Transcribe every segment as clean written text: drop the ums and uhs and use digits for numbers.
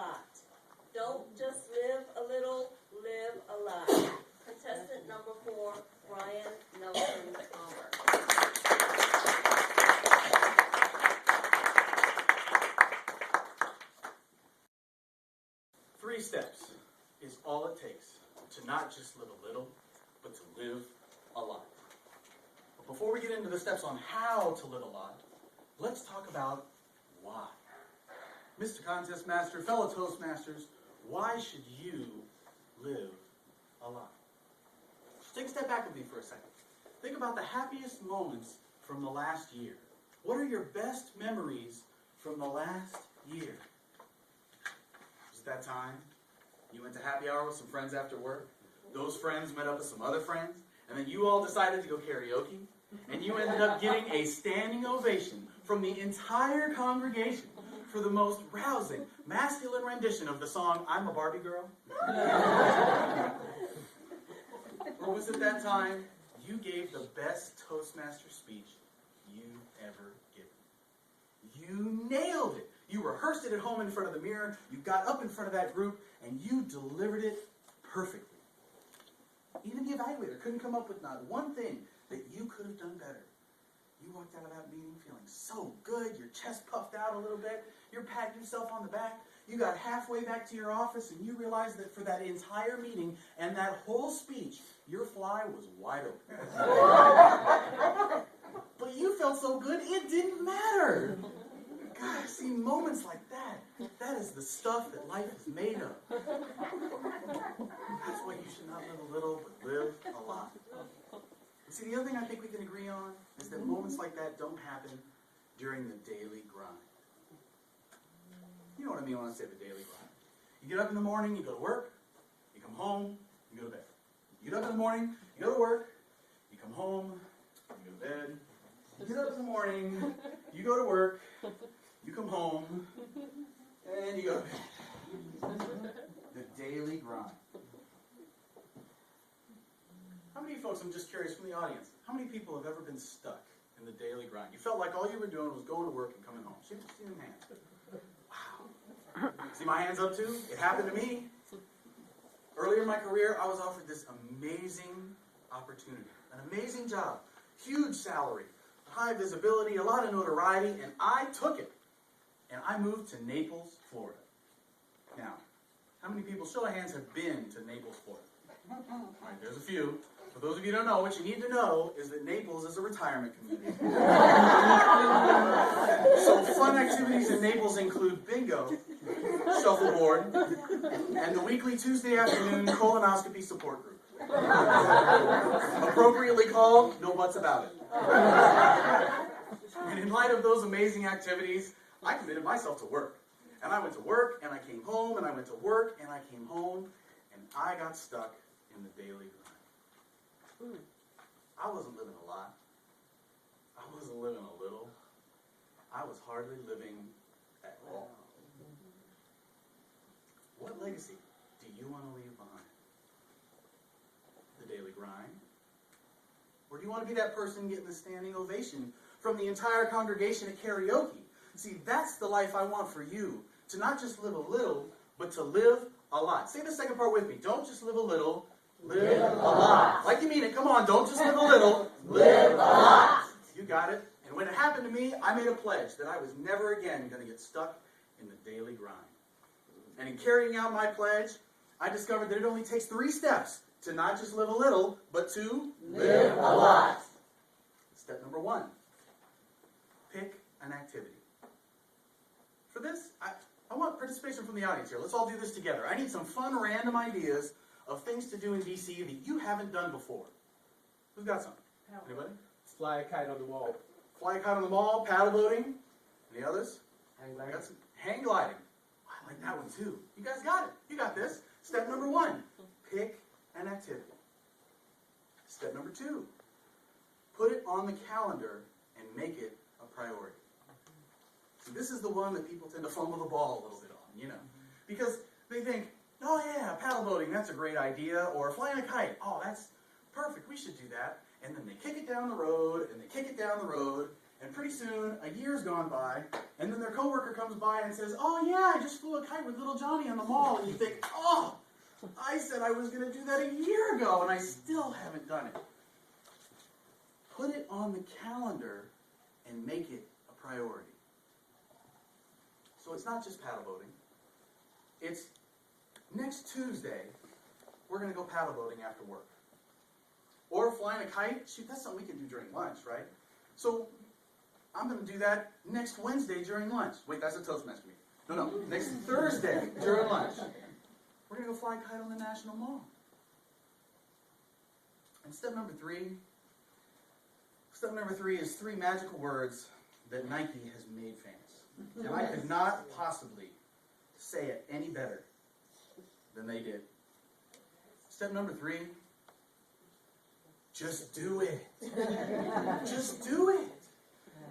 lot. Don't just live a little, live a lot. Contestant number 4, Brian Nelson Palmer. 3 steps is all it takes to not just live a little, but to live a lot. But before we get into the steps on how to live a lot, let's talk about why. Mr. Contest Master, fellow Toastmasters, why should you live a lot? Take a step back with me for a second. Think about the happiest moments from the last year. What are your best memories from the last year? Was it that time you went to happy hour with some friends after work? Those friends met up with some other friends, and then you all decided to go karaoke, and you ended up getting a standing ovation from the entire congregation for the most rousing, masculine rendition of the song, "I'm a Barbie Girl"? Or was it that time you gave the best Toastmaster speech you ever given? You nailed it. You rehearsed it at home in front of the mirror, you got up in front of that group, and you delivered it perfectly. Even the evaluator couldn't come up with not one thing that you could have done better. You walked out of that meeting feeling so good, your chest puffed out a little bit, you're patting yourself on the back, you got halfway back to your office and you realized that for that entire meeting and that whole speech, your fly was wide open. But you felt so good, it didn't matter. God, see, moments like that, that is the stuff that life is made of. That's why you should not live a little, but live a lot. And see, the other thing I think we can agree on is that moments like that don't happen during the daily grind. You know what I mean when I say the daily grind. You get up in the morning, you go to work, you come home, you go to bed. You get up in the morning, you go to work, you come home, you go to bed. You get up in the morning, you go to work, you come home, and you go to bed. The daily grind. How many folks, I'm just curious from the audience, how many people have ever been stuck in the daily grind? You felt like all you were doing was going to work and coming home. See them hands. Wow. See my hands up too? It happened to me. Earlier in my career, I was offered this amazing opportunity, an amazing job, huge salary, high visibility, a lot of notoriety, and I took it. And I moved to Naples, Florida. Now, how many people, show of hands, have been to Naples, Florida? All right, there's a few. For those of you who don't know, what you need to know is that Naples is a retirement community. So fun activities in Naples include bingo, shuffleboard, and the weekly Tuesday afternoon colonoscopy support group. Appropriately called, no buts about it. And in light of those amazing activities, I committed myself to work. And I went to work, and I came home, and I went to work, and I came home, and I got stuck in the daily grind. I wasn't living a lot. I wasn't living a little. I was hardly living at all. What legacy do you want to leave behind? The daily grind? Or do you want to be that person getting the standing ovation from the entire congregation at karaoke? See, that's the life I want for you. To not just live a little, but to live a lot. Say the second part with me. Don't just live a little, live a lot. Like you mean it. Come on, don't just live a little, live a lot. You got it. And when it happened to me, I made a pledge that I was never again going to get stuck in the daily grind. And in carrying out my pledge, I discovered that it only takes 3 steps to not just live a little, but to live a lot. Step number 1. Pick an activity. For this, I want participation from the audience here. Let's all do this together. I need some fun, random ideas of things to do in DC that you haven't done before. Who's got some? Anybody? Fly a kite on the wall. Fly a kite on the wall, paddle boating. Any others? Hang gliding. Hang gliding. I like that one too. You guys got it. You got this. Step number 1, pick an activity. Step number 2, put it on the calendar and make it a priority. See, this is the one that people tend to fumble the ball a little bit on, you know. Because they think, oh yeah, paddle boating, that's a great idea. Or flying a kite, oh, that's perfect, we should do that. And then they kick it down the road, and they kick it down the road, And pretty soon, a year's gone by, and then their coworker comes by and says, "Oh yeah, I just flew a kite with little Johnny on the mall." And you think, "Oh, I said I was going to do that a year ago, and I still haven't done it." Put it on the calendar and make it a priority. So it's not just paddle boating. It's next Tuesday, we're going to go paddle boating after work. Or flying a kite. Shoot, that's something we can do during lunch, right? So I'm going to do that next Wednesday during lunch. Wait, that's a Toastmaster meeting. No, next Thursday during lunch. We're going to go fly a kite on the National Mall. And step number three is 3 magical words that Nike has made famous. And I could not possibly say it any better than they did. Step number 3, just do it. Just do it.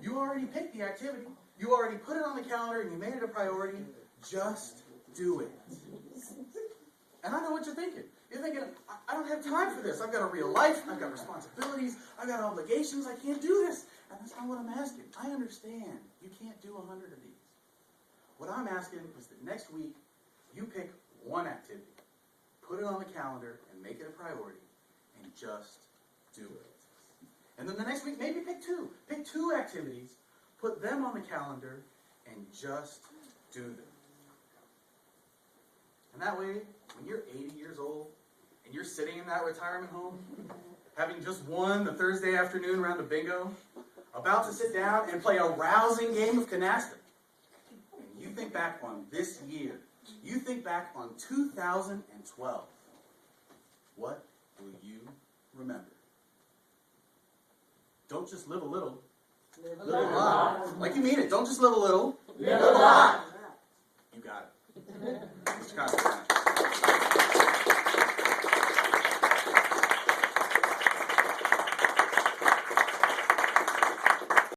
You already picked the activity. You already put it on the calendar and you made it a priority. Just do it. And I know what you're thinking. You're thinking, I don't have time for this. I've got a real life. I've got responsibilities. I've got obligations. I can't do this. And that's not what I'm asking. I understand. You can't do 100 of these. What I'm asking is that next week, you pick one activity. Put it on the calendar and make it a priority. And just do it. And then the next week, maybe pick 2. Pick 2 activities. Put them on the calendar and just do them. And that way, when you're 80 years old, and you're sitting in that retirement home, having just won the Thursday afternoon round of bingo, about to sit down and play a rousing game of canasta, and you think back on this year, you think back on 2012, what will you remember? Don't just live a little, live a lot. Like you mean it. Don't just live a little, live a lot.